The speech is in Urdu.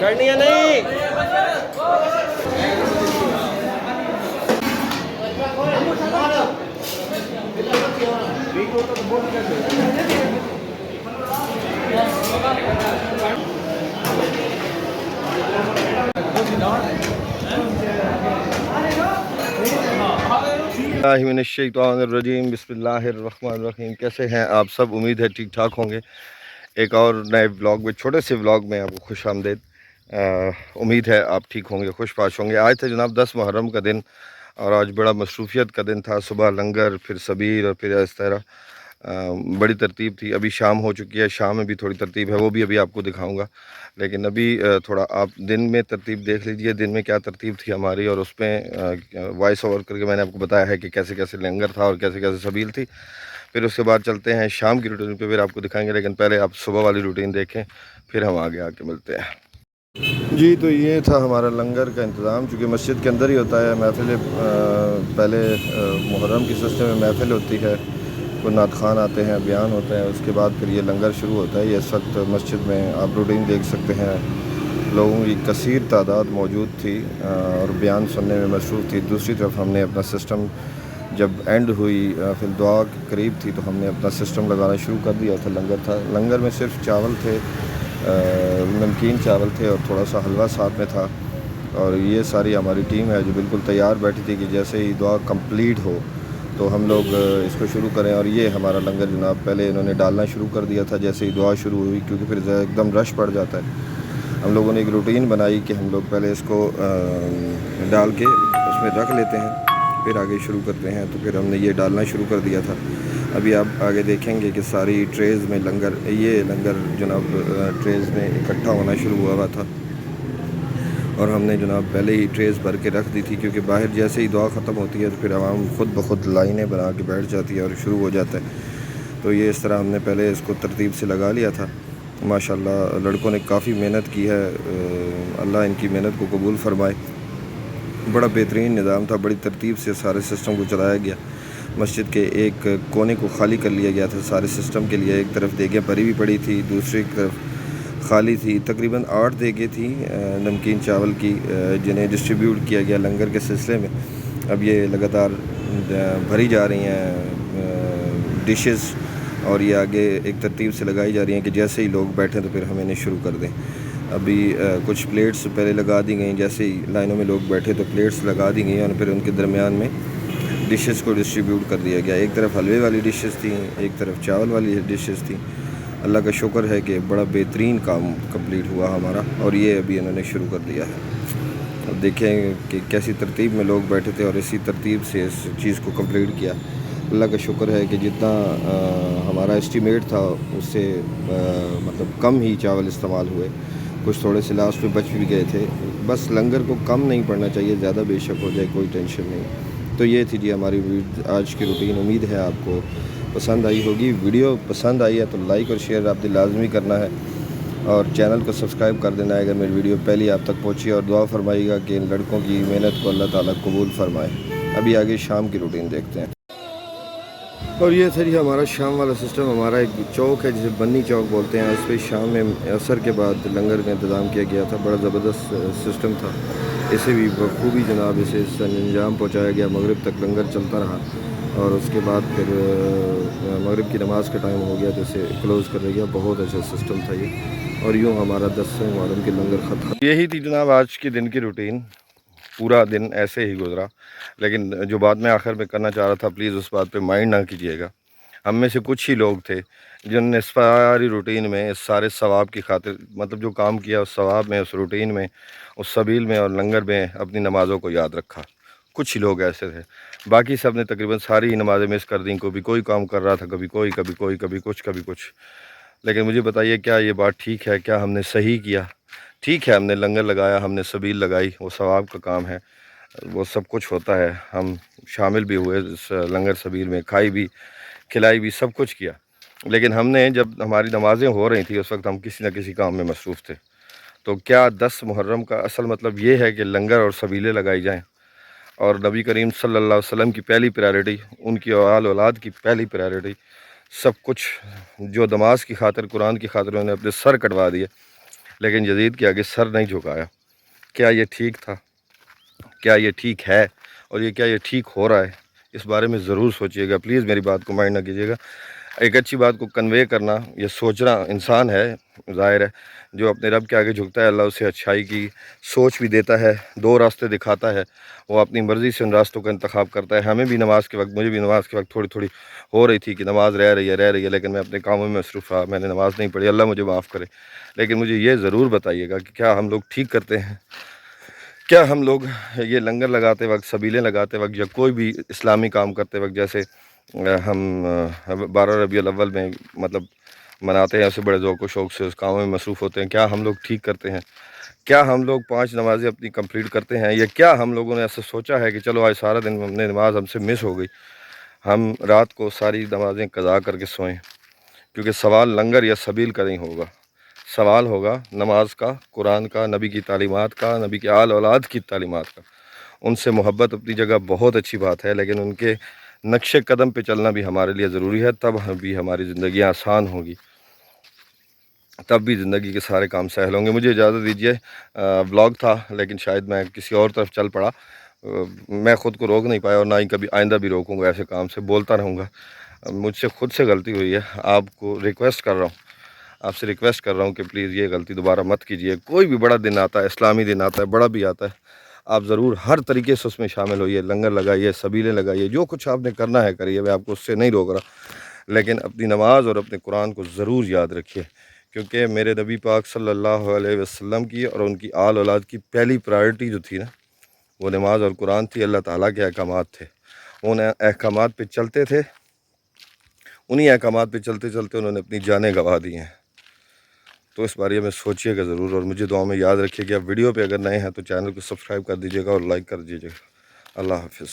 کرنی ہے نہیں. اللہ من الشیطان الرجیم. بسم اللہ الرحمن الرحیم. کیسے ہیں آپ سب؟ امید ہے ٹھیک ٹھاک ہوں گے. ایک اور نئے ولاگ میں، چھوٹے سے ولاگ میں آپ کو خوش آمدید. امید ہے آپ ٹھیک ہوں گے، خوش پاش ہوں گے. آج تھے جناب 10 محرم کا دن، اور آج بڑا مصروفیت کا دن تھا. صبح لنگر، پھر سبیر، اور پھر اس طرح بڑی ترتیب تھی. ابھی شام ہو چکی ہے، شام میں بھی تھوڑی ترتیب ہے، وہ بھی ابھی آپ کو دکھاؤں گا. لیکن ابھی تھوڑا آپ دن میں ترتیب دیکھ لیجئے، دن میں کیا ترتیب تھی ہماری، اور اس میں وائس اوور کر کے میں نے آپ کو بتایا ہے کہ کیسے کیسے لنگر تھا اور کیسے کیسے سبیل تھی. پھر اس کے بعد چلتے ہیں شام کی روٹین پہ، پھر آپ کو دکھائیں گے. لیکن پہلے آپ صبح والی روٹین دیکھیں، پھر ہم آگے آ کے ملتے ہیں. جی تو یہ تھا ہمارا لنگر کا انتظام. چونکہ مسجد کے اندر ہی ہوتا ہے محفل. پہلے محرم کی سلسلے میں محفل ہوتی ہے، کوئی نعت خوان آتے ہیں، بیان ہوتا ہے. اس کے بعد پھر یہ لنگر شروع ہوتا ہے. یہ اس وقت مسجد میں آپ روٹین دیکھ سکتے ہیں، لوگوں کی کثیر تعداد موجود تھی اور بیان سننے میں مصروف تھی. دوسری طرف ہم نے اپنا سسٹم، جب اینڈ ہوئی پھر دعا کے قریب تھی، تو ہم نے اپنا سسٹم لگانا شروع کر دیا تھا. لنگر تھا، لنگر میں صرف چاول تھے، نمکین چاول تھے، اور تھوڑا سا حلوہ ساتھ میں تھا. اور یہ ساری ہماری ٹیم ہے جو بالکل تیار بیٹھی تھی کہ جیسے ہی دعا کمپلیٹ ہو تو ہم لوگ اس کو شروع کریں. اور یہ ہمارا لنگر جناب پہلے انہوں نے ڈالنا شروع کر دیا تھا جیسے ہی دعا شروع ہوئی، کیونکہ پھر ایک دم رش پڑ جاتا ہے. ہم لوگوں نے ایک روٹین بنائی کہ ہم لوگ پہلے اس کو ڈال کے اس میں رکھ لیتے ہیں، پھر آگے شروع کرتے ہیں. تو پھر ہم نے یہ ڈالنا شروع کر دیا تھا. ابھی آپ آگے دیکھیں گے کہ ساری ٹریز میں لنگر، یہ لنگر جناب ٹریز میں اکٹھا ہونا شروع ہوا تھا. اور ہم نے جناب پہلے ہی ٹریز بھر کے رکھ دی تھی، کیونکہ باہر جیسے ہی دعا ختم ہوتی ہے تو پھر عوام خود بخود لائنیں بنا کے بیٹھ جاتی ہے اور شروع ہو جاتا ہے. تو یہ اس طرح ہم نے پہلے اس کو ترتیب سے لگا لیا تھا. ماشاءاللہ لڑکوں نے کافی محنت کی ہے، اللہ ان کی محنت کو قبول فرمائے. بڑا بہترین نظام تھا، بڑی ترتیب سے سارے سسٹم کو چلایا گیا. مسجد کے ایک کونے کو خالی کر لیا گیا تھا سارے سسٹم کے لیے. ایک طرف دیگیں بھری ہوئی پڑی تھی، دوسری طرف خالی تھی. تقریباً 8 دیگیں تھیں نمکین چاول کی، جنہیں ڈسٹریبیوٹ کیا گیا لنگر کے سلسلے میں. اب یہ لگاتار بھری جا رہی ہیں ڈشز، اور یہ آگے ایک ترتیب سے لگائی جا رہی ہیں کہ جیسے ہی لوگ بیٹھیں تو پھر ہم انہیں شروع کر دیں. ابھی کچھ پلیٹس پہلے لگا دی گئیں، جیسے ہی لائنوں میں لوگ بیٹھے تو پلیٹس لگا دی گئیں، اور پھر ان کے درمیان میں ڈشز کو ڈسٹریبیوٹ کر دیا گیا. ایک طرف حلوے والی ڈشز تھیں، ایک طرف چاول والی ڈشز تھیں. اللہ کا شکر ہے کہ بڑا بہترین کام کمپلیٹ ہوا ہمارا، اور یہ ابھی انہوں نے شروع کر دیا ہے. اب دیکھیں کہ کیسی ترتیب میں لوگ بیٹھے تھے اور اسی ترتیب سے اس چیز کو کمپلیٹ کیا. اللہ کا شکر ہے کہ جتنا ہمارا اسٹیمیٹ تھا اس سے مطلب کم ہی چاول استعمال ہوئے. کچھ تھوڑے سے لاسٹ میں بچ بھی گئے تھے. بس لنگر کو کم نہیں پڑنا چاہیے، زیادہ بے شک ہو جائے کوئی ٹینشن نہیں. تو یہ تھی جی ہماری آج کی روٹین. امید ہے آپ کو پسند آئی ہوگی. ویڈیو پسند آئی ہے تو لائک اور شیئر آپ نے لازمی کرنا ہے، اور چینل کو سبسکرائب کر دینا ہے اگر میری ویڈیو پہلی آپ تک پہنچی. اور دعا فرمائیے گا کہ ان لڑکوں کی محنت کو اللہ تعالیٰ قبول فرمائے. ابھی آگے شام کی روٹین دیکھتے ہیں. اور یہ تھا جی ہمارا شام والا سسٹم. ہمارا ایک چوک ہے جسے بنی چوک بولتے ہیں، اس پہ شام میں عصر کے بعد لنگر کا انتظام کیا گیا تھا. بڑا زبردست سسٹم تھا. اسے بھی بخوبی جناب اسے انجام پہنچایا گیا. مغرب تک لنگر چلتا رہا، اور اس کے بعد پھر مغرب کی نماز کا ٹائم ہو گیا تو اسے کلوز کر دیا گیا. بہت اچھا سسٹم تھا یہ. اور یوں ہمارا 10 محرم کے لنگر ختم. یہی تھی جناب آج کے دن کی روٹین. پورا دن ایسے ہی گزرا. لیکن جو بات میں آخر میں کرنا چاہ رہا تھا، پلیز اس بات پہ مائنڈ نہ کیجیے گا. ہم میں سے کچھ ہی لوگ تھے جن نے اس ساری روٹین میں، اس سارے ثواب کی خاطر، مطلب جو کام کیا اس ثواب میں، اس روٹین میں، اس سبیل میں اور لنگر میں اپنی نمازوں کو یاد رکھا. کچھ ہی لوگ ایسے تھے، باقی سب نے تقریباً ساری ہی نمازیں مس کر دیں. کبھی کوئی کام کر رہا تھا، کبھی کوئی، کبھی کوئی، کبھی کچھ، کبھی کچھ. لیکن مجھے بتائیے کیا یہ بات ٹھیک ہے؟ کیا ہم نے صحیح کیا؟ ٹھیک ہے، ہم نے لنگر لگایا، ہم نے سبیل لگائی، وہ ثواب کا کام ہے، وہ سب کچھ ہوتا ہے. ہم شامل بھی ہوئے اس لنگر سبیل میں، کھائی بھی، کھلائی بھی، سب کچھ کیا. لیکن ہم نے جب ہماری نمازیں ہو رہی تھیں اس وقت ہم کسی نہ کسی کام میں مصروف تھے. تو کیا 10 محرم کا اصل مطلب یہ ہے کہ لنگر اور سبیلیں لگائی جائیں؟ اور نبی کریم صلی اللہ علیہ وسلم کی پہلی پرائرٹی، ان کی آل اولاد کی پہلی پرائرٹی، سب کچھ جو نماز کی خاطر، قرآن کی خاطر انہوں نے اپنے سر کٹوا دیے، لیکن یزید کے آگے سر نہیں جھکایا۔ کیا یہ ٹھیک تھا؟ کیا یہ ٹھیک ہے؟ اور کیا یہ ٹھیک ہو رہا ہے؟ اس بارے میں ضرور سوچیے گا، پلیز میری بات کو مائنڈ نہ کیجیے گا۔ ایک اچھی بات کو کنوے کرنا، یہ سوچنا، انسان ہے ظاہر ہے جو اپنے رب کے آگے جھکتا ہے، اللہ اسے اچھائی کی سوچ بھی دیتا ہے، دو راستے دکھاتا ہے، وہ اپنی مرضی سے ان راستوں کا انتخاب کرتا ہے۔ ہمیں بھی نماز کے وقت، مجھے بھی نماز کے وقت تھوڑی تھوڑی ہو رہی تھی کہ نماز رہ رہی ہے، لیکن میں اپنے کاموں میں مصروف رہا، میں نے نماز نہیں پڑھی، اللہ مجھے معاف کرے۔ لیکن مجھے یہ ضرور بتائیے گا کہ کیا ہم لوگ ٹھیک کرتے ہیں؟ کیا ہم لوگ یہ لنگر لگاتے وقت، سبیلیں لگاتے وقت، یا کوئی بھی اسلامی کام کرتے وقت، جیسے ہم 12 ربیع الاول میں مطلب مناتے ہیں، اسے بڑے ذوق و شوق سے اس کاموں میں مصروف ہوتے ہیں، کیا ہم لوگ ٹھیک کرتے ہیں؟ کیا ہم لوگ 5 نمازیں اپنی کمپلیٹ کرتے ہیں؟ یا کیا ہم لوگوں نے ایسا سوچا ہے کہ چلو آج سارا دن ہم نے نماز ہم سے مس ہو گئی، ہم رات کو ساری نمازیں قضا کر کے سوئیں؟ کیونکہ سوال لنگر یا سبیل کا نہیں ہوگا، سوال ہوگا نماز کا، قرآن کا، نبی کی تعلیمات کا، نبی کی آل اولاد کی تعلیمات کا۔ ان سے محبت اپنی جگہ بہت اچھی بات ہے، لیکن ان کے نقش قدم پہ چلنا بھی ہمارے لیے ضروری ہے، تب بھی ہماری زندگیاں آسان ہوں گی، تب بھی زندگی کے سارے کام سہل ہوں گے۔ مجھے اجازت دیجیے، ولاگ تھا لیکن شاید میں کسی اور طرف چل پڑا، میں خود کو روک نہیں پایا، اور نہ ہی کبھی آئندہ بھی روکوں گا، ایسے کام سے بولتا رہوں گا۔ مجھ سے خود سے غلطی ہوئی ہے، آپ کو ریکویسٹ کر رہا ہوں، آپ سے ریکویسٹ کر رہا ہوں کہ پلیز یہ غلطی دوبارہ مت کیجیے۔ کوئی بھی بڑا دن آتا ہے، اسلامی دن آتا ہے، بڑا بھی آتا ہے، آپ ضرور ہر طریقے سے اس میں شامل ہوئیے، لنگر لگائیے، سبیلیں لگائیے، جو کچھ آپ نے کرنا ہے کریے، میں آپ کو اس سے نہیں روک رہا، لیکن اپنی نماز اور اپنے قرآن کو ضرور یاد رکھیے، کیونکہ میرے نبی پاک صلی اللہ علیہ وسلم کی اور ان کی آل اولاد کی پہلی پرائرٹی جو تھی نا، وہ نماز اور قرآن تھی، اللہ تعالیٰ کے احکامات تھے، ان احکامات پہ چلتے تھے، انہی احکامات پہ چلتے چلتے انہوں نے اپنی جانیں گنوا دی ہیں۔ تو اس بارے میں سوچیے گا ضرور، اور مجھے دعاؤں میں یاد رکھیے گا۔ ویڈیو پہ اگر نئے ہیں تو چینل کو سبسکرائب کر دیجیے گا اور لائک کر دیجیے گا۔ اللہ حافظ۔